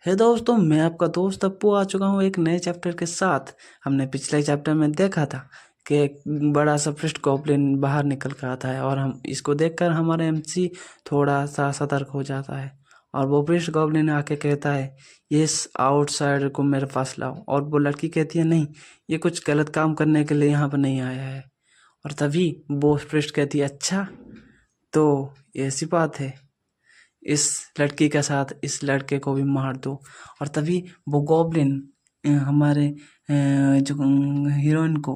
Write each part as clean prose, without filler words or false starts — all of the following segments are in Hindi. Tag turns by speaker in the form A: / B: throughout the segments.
A: हे दोस्तों, मैं आपका दोस्त अप्पू आ चुका हूँ एक नए चैप्टर के साथ। हमने पिछले चैप्टर में देखा था कि एक बड़ा सा पृष्ठ गॉब्लिन बाहर निकल कर आता है और हम इसको देखकर हमारा एमसी थोड़ा सा सतर्क हो जाता है। और वो पृष्ठ गॉब्लिन आके कहता है, ये इस आउटसाइडर को मेरे पास लाओ। और वो लड़की कहती है, नहीं, ये कुछ गलत काम करने के लिए यहाँ पर नहीं आया है। और तभी वो पृष्ठ कहती है, अच्छा तो ऐसी बात है, इस लड़की के साथ इस लड़के को भी मार दो। और तभी वो गॉब्लिन हमारे जो हीरोइन को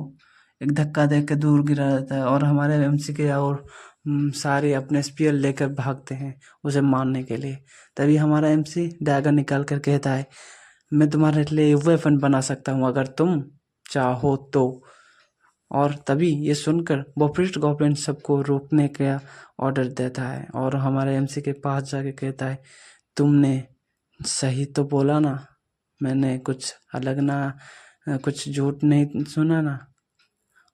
A: एक धक्का दे के दूर गिरा देता है और हमारे एमसी के और सारे अपने स्पीयर लेकर भागते हैं उसे मारने के लिए। तभी हमारा एमसी डैगर निकाल कर कहता है, मैं तुम्हारे लिए वेपन बना सकता हूँ अगर तुम चाहो तो। और तभी ये सुनकर वो पृष्ठ गॉब्लिन सबको रोकने का ऑर्डर देता है और हमारे एमसी के पास जाके कहता है, तुमने सही तो बोला ना, मैंने कुछ अलग ना, कुछ झूठ नहीं सुना ना।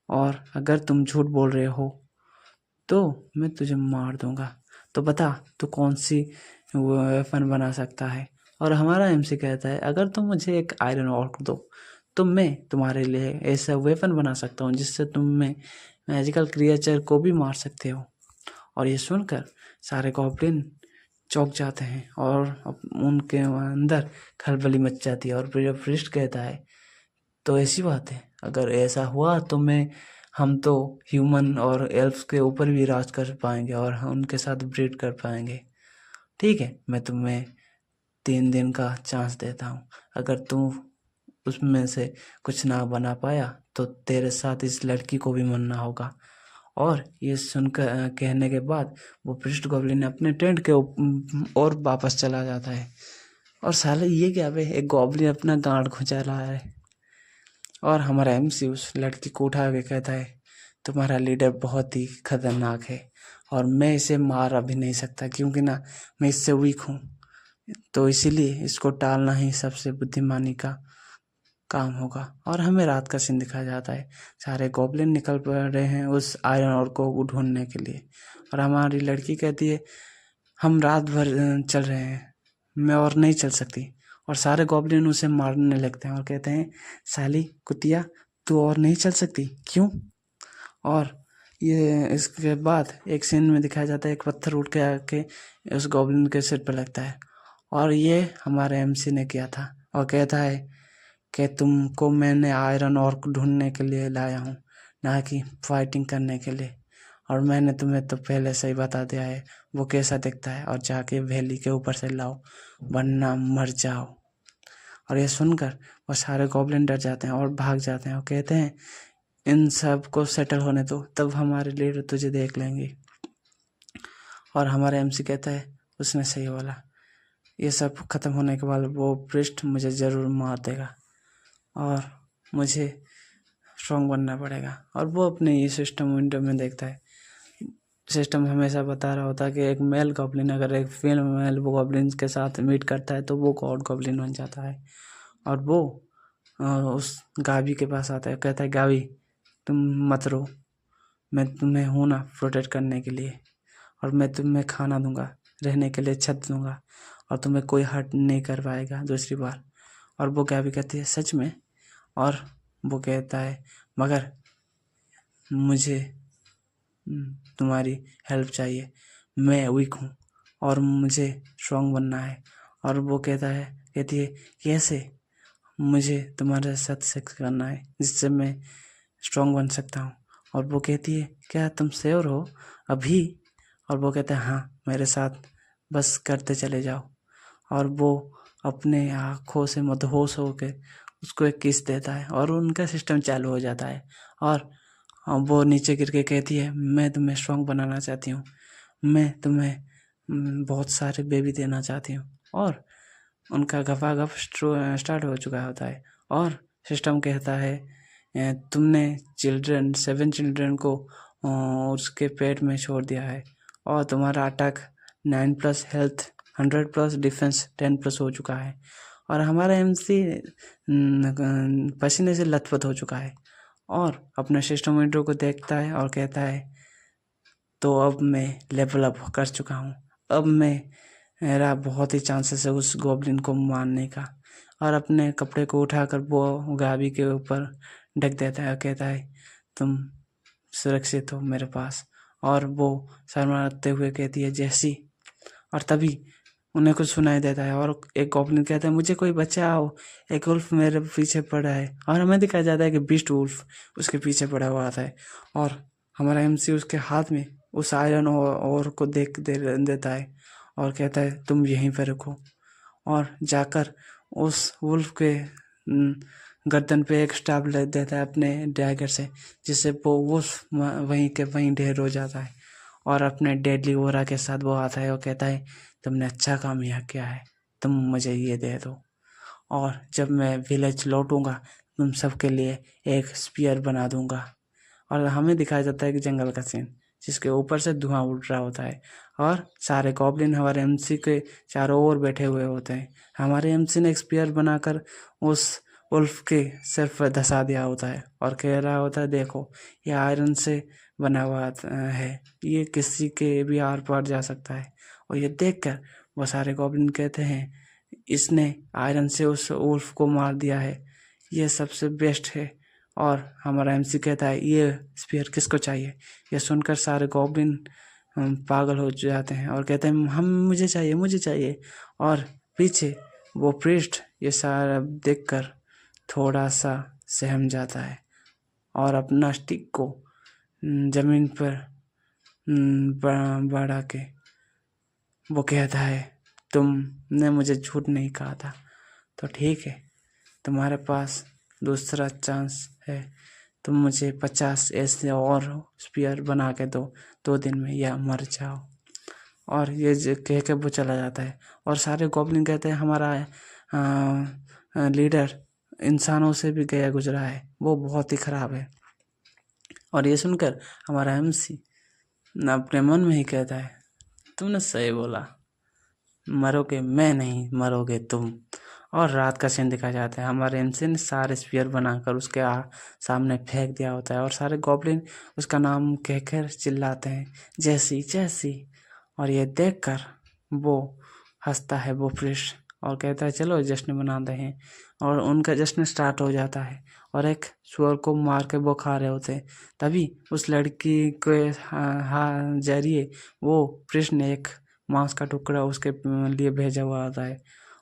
A: और अगर तुम झूठ बोल रहे हो तो मैं तुझे मार दूंगा। तो बता तू कौन सी वेपन बना सकता है। और हमारा एमसी कहता है, अगर तुम मुझे एक आयरन ऑर्क दो तो मैं तुम्हारे लिए ऐसा वेपन बना सकता हूँ जिससे तुम में मैजिकल क्रिएचर को भी मार सकते हो। और ये सुनकर सारे गॉब्लिन चौंक जाते हैं और उनके अंदर खलबली मच जाती है। और फिर पृष्ठ कहता है, तो ऐसी बात है, अगर ऐसा हुआ तो हम तो ह्यूमन और एल्फ्स के ऊपर भी राज कर पाएंगे और हम उनके साथ ब्रीड कर पाएंगे। ठीक है, मैं तुम्हें 3 दिन का चांस देता हूँ। अगर तू उसमें से कुछ ना बना पाया तो तेरे साथ इस लड़की को भी मरना होगा। और ये सुनकर कहने के बाद वो पृष्ठ गॉब्लिन अपने टेंट के और वापस चला जाता है। और साले ये क्या बे, एक गॉब्लिन अपना गांड खुंचा रहा है। और हमारा एमसी उस लड़की को उठा के कहता है, तुम्हारा लीडर बहुत ही खतरनाक है और मैं इसे मार अभी नहीं सकता क्योंकि ना मैं इससे वीक हूँ। तो इसीलिए इसको टालना ही सबसे बुद्धिमानी का काम होगा। और हमें रात का सीन दिखाया जाता है, सारे गॉब्लिन निकल पड़े हैं उस आयरन और को ढूंढने के लिए। और हमारी लड़की कहती है, हम रात भर चल रहे हैं, मैं और नहीं चल सकती। और सारे गॉब्लिन उसे मारने लगते हैं और कहते हैं, साली कुतिया, तू और नहीं चल सकती क्यों। और ये इसके बाद एक सीन में दिखाया जाता है, एक पत्थर उठ के आके उस गॉब्लिन के सिर पर लगता है। और ये हमारे एमसी ने किया था और कहता है कि तुमको मैंने आयरन ऑर्क ढूंढने के लिए लाया हूँ, ना कि फाइटिंग करने के लिए। और मैंने तुम्हें तो पहले से ही बता दिया है वो कैसा दिखता है, और जाके वैली के ऊपर से लाओ वरना मर जाओ। और ये सुनकर वो सारे गॉब्लिन डर जाते हैं और भाग जाते हैं और कहते हैं, इन सब को सेटल होने दो, तब हमारे लीडर तुझे देख लेंगे। और हमारा एमसी कहता है, उसने सही बोला, ये सब खत्म होने के बाद वो पृष्ठ मुझे ज़रूर मार देगा और मुझे स्ट्रॉन्ग बनना पड़ेगा। और वो अपने ये सिस्टम विंडो में देखता है, सिस्टम हमेशा बता रहा होता है कि एक मेल गॉब्लिन अगर एक फीमेल गॉब्लिन के साथ मीट करता है तो वो गॉड गॉब्लिन बन जाता है। और वो उस गावी के पास आता है, कहता है, गावी तुम मत रो, मैं तुम्हें हूँ ना प्रोटेक्ट करने के लिए, और मैं तुम्हें खाना दूंगा, रहने के लिए छत दूंगा, और तुम्हें कोई हर्ट नहीं कर पाएगा दूसरी बार। और वो गावी कहती है, सच में। और वो कहता है, मगर मुझे तुम्हारी हेल्प चाहिए, मैं वीक हूँ और मुझे स्ट्रॉन्ग बनना है। और वो कहती है, कैसे, मुझे तुम्हारे साथ सेक्स करना है जिससे मैं स्ट्रॉन्ग बन सकता हूँ। और वो कहती है, क्या तुम श्योर हो अभी। और वो कहता है, हाँ, मेरे साथ बस करते चले जाओ। और वो अपने आँखों से मदहोश होकर उसको एक किस देता है और उनका सिस्टम चालू हो जाता है। और वो नीचे गिर के कहती है, मैं तुम्हें स्ट्रॉन्ग बनाना चाहती हूँ, मैं तुम्हें बहुत सारे बेबी देना चाहती हूँ। और उनका गपागप स्टार्ट हो चुका होता है। और सिस्टम कहता है, तुमने 7 चिल्ड्रन को उसके पेट में छोड़ दिया है और तुम्हारा अटैक 9+ हेल्थ 100+ डिफेंस 10+ हो चुका है। और हमारा एमसी पसीने से लथपथ हो चुका है और अपने सिस्टम विंडो को देखता है और कहता है, तो अब मैं लेवल अप कर चुका हूँ, अब मैं मेरा बहुत ही चांसेस है उस गॉब्लिन को मारने का। और अपने कपड़े को उठाकर वो गाबी के ऊपर ढक देता है और कहता है तुम सुरक्षित हो मेरे पास। और वो शर्माते हुए कहती है जैसी। और तभी उन्हें कुछ सुनाई देता है और एक गॉब्लिन कहता है मुझे कोई बचाओ, एक वुल्फ मेरे पीछे पड़ा है। और हमें दिखाया जाता है कि बीस्ट वुल्फ उसके पीछे पड़ा हुआ आता है और हमारा एमसी उसके हाथ में उस आयरन और को देख देता है और कहता है तुम यहीं पर रखो। और जाकर उस वुल्फ के गर्दन पे एक स्टाफ लग देता है अपने डैगर से, जिससे वो वुल्फ वहीं के वहीं ढेर हो जाता है। और अपने डेडली ओरा के साथ वो आता है और कहता है तुमने अच्छा काम यहाँ किया है, तुम मुझे ये दे दो और जब मैं विलेज लौटूंगा तुम सबके लिए एक स्पीयर बना दूंगा। और हमें दिखाया जाता है कि जंगल का सीन जिसके ऊपर से धुआं उड़ रहा होता है और सारे गॉब्लिन हमारे एमसी के चारों ओर बैठे हुए होते हैं। हमारे एमसी ने एक स्पीयर बनाकर उस वुल्फ के सिर पर धंसा दिया होता है और कह रहा होता है देखो ये आयरन से बना हुआ है, ये किसी के भी आर पार जा सकता है। और ये देखकर वो सारे गॉब्लिन कहते हैं इसने आयरन से उस वुल्फ को मार दिया है, ये सबसे बेस्ट है। और हमारा एमसी कहता है ये स्पीयर किसको चाहिए। ये सुनकर सारे गॉब्लिन पागल हो जाते हैं और कहते हैं हम मुझे चाहिए। और पीछे वो प्रीस्ट ये सारा देखकर थोड़ा सा सहम जाता है और अपना स्टिक को जमीन पर बढ़ा के वो कहता है तुमने मुझे झूठ नहीं कहा था, तो ठीक है तुम्हारे पास दूसरा चांस है, तुम मुझे 50 ऐसे और स्पीयर बना के दो 2 दिन में या मर जाओ। और ये कह के वो चला जाता है और सारे गॉब्लिन कहते हैं हमारा लीडर इंसानों से भी गया गुजरा है, वो बहुत ही खराब है। और ये सुनकर हमारा एमसी अपने मन में ही कहता है तुमने सही बोला, मरोगे मैं नहीं मरोगे तुम। और रात का सीन दिखाया जाता है, हमारे एमसी ने सारे स्पीयर बनाकर उसके सामने फेंक दिया होता है और सारे गॉब्लिन उसका नाम कहकर चिल्लाते हैं जैसी। और ये देखकर वो हंसता है वो प्रीस्ट और कहता है चलो जश्न मनाते हैं। और उनका जश्न स्टार्ट हो जाता है और एक सुअर को मार के वो खा रहे होते हैं। तभी उस लड़की के जरिए वो प्रीस्ट ने एक मांस का टुकड़ा उसके लिए भेजा हुआ आता है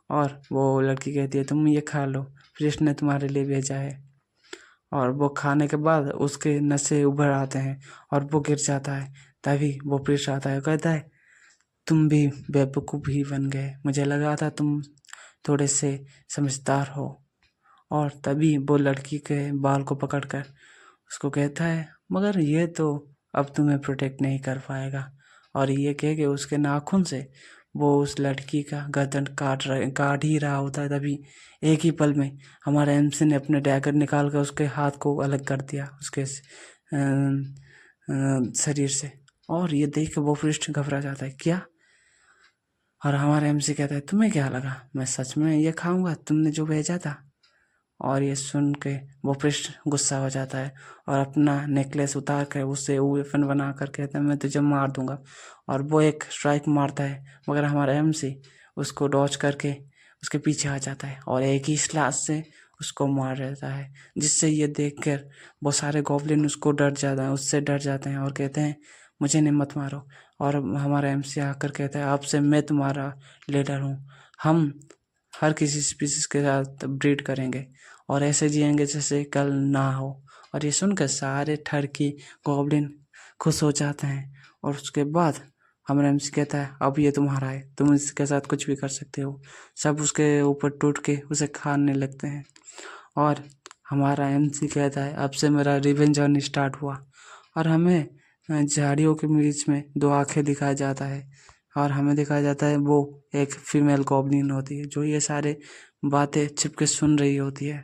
A: और वो लड़की कहती है तुम ये खा लो, प्रीस्ट ने तुम्हारे लिए भेजा है। और वो खाने के बाद उसके नसें उभर आते हैं और वो गिर जाता है। तभी वो प्रीस्ट आता है कहता है तुम भी बेवकूफ़ ही बन गए, मुझे लगा था तुम थोड़े से समझदार हो। और तभी वो लड़की के बाल को पकड़कर उसको कहता है मगर ये तो अब तुम्हें प्रोटेक्ट नहीं कर पाएगा। और ये कह के उसके नाखून से वो उस लड़की का गर्दन काट ही रहा होता है। तभी एक ही पल में हमारा एमसी ने अपने डैगर निकाल कर उसके हाथ को अलग कर दिया उसके शरीर से। और ये देख के वो पृष्ठ घबरा जाता है क्या। और हमारा एमसी कहता है तुम्हें क्या लगा मैं सच में ये खाऊंगा तुमने जो भेजा था। और ये सुन के वो पृष्ठ गुस्सा हो जाता है और अपना नेकलेस उतार कर उससे वेपन बना कर कहता है मैं तुझे मार दूंगा। और वो एक स्ट्राइक मारता है मगर हमारा एमसी उसको डॉच करके उसके पीछे आ जाता है और एक ही स्लास से उसको मार देता है, जिससे ये देखकर वो सारे गॉब्लिन उससे डर जाते हैं और कहते हैं मुझे नहीं मत मारो। और हमारा एमसी आकर कहता है अब से मैं तुम्हारा लीडर हूँ, हम हर किसी स्पीसीज के साथ ब्रीड करेंगे और ऐसे जिएंगे जैसे कल ना हो। और ये सुनकर सारे ठरकी गॉब्लिन खुश हो जाते हैं और उसके बाद हमारा एमसी कहता है अब ये तुम्हारा है, तुम इसके साथ कुछ भी कर सकते हो। सब उसके ऊपर टूट के उसे खाने लगते हैं और हमारा एमसी कहता है अब से मेरा रिवेंज जर्नी स्टार्ट हुआ। और हमें झाड़ियों के बीच में 2 आंखें दिखाया जाता है और हमें दिखाया जाता है वो एक फीमेल गॉब्लिन होती है जो ये सारे बातें छिप के सुन रही होती है।